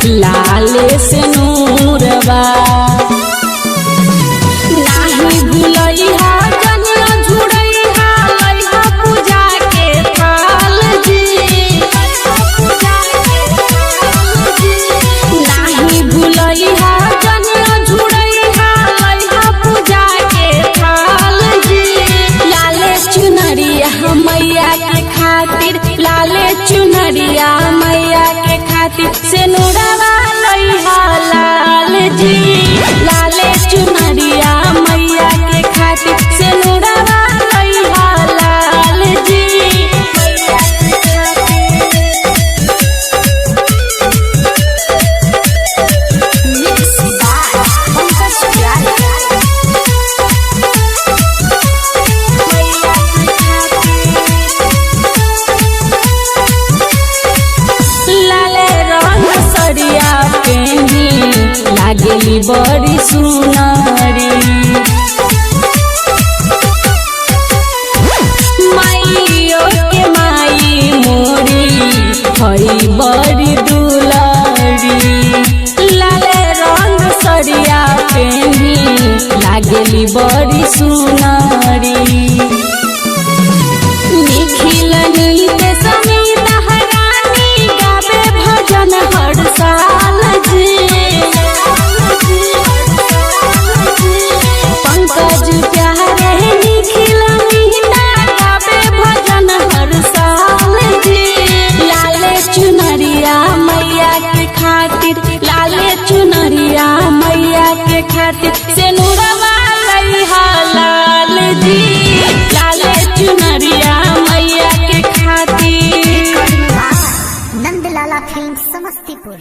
लाले से नूरवा नाही भूलैहा जनिया झुरैहा लैहा पूजा के थाल जी नाही भूलैहा जनिया झुरैहा लैहा पूजा के थाल जी लाले चुनरिया मैया के खातिर लाले चुनरिया मैया के खातिर से नूरवा लैहा लाल जी लाले चुनरिया मैया के खातिर से नूरवा लैहा लाल जी लाले रंग सरिया पेनी लागेली बड़ी सुनारी माइयो के माई मोरी हई बड़ी दुलारी लाले रंग सरिया पेनी लागेली बड़ी सुनारी निखिल नीते समीत हरानी गावे भजन हर साल जी पंकज प्यारे निखिल मीना गावे भजन हर साल जी लाले चुनरिया मैया के खातिर लाले चुनरिया मैया के खातिर से नूरवा लैहा लाल जी लाले चुनरिया मैया के खातिर नंदलाला फिल्म समस्तीपुर।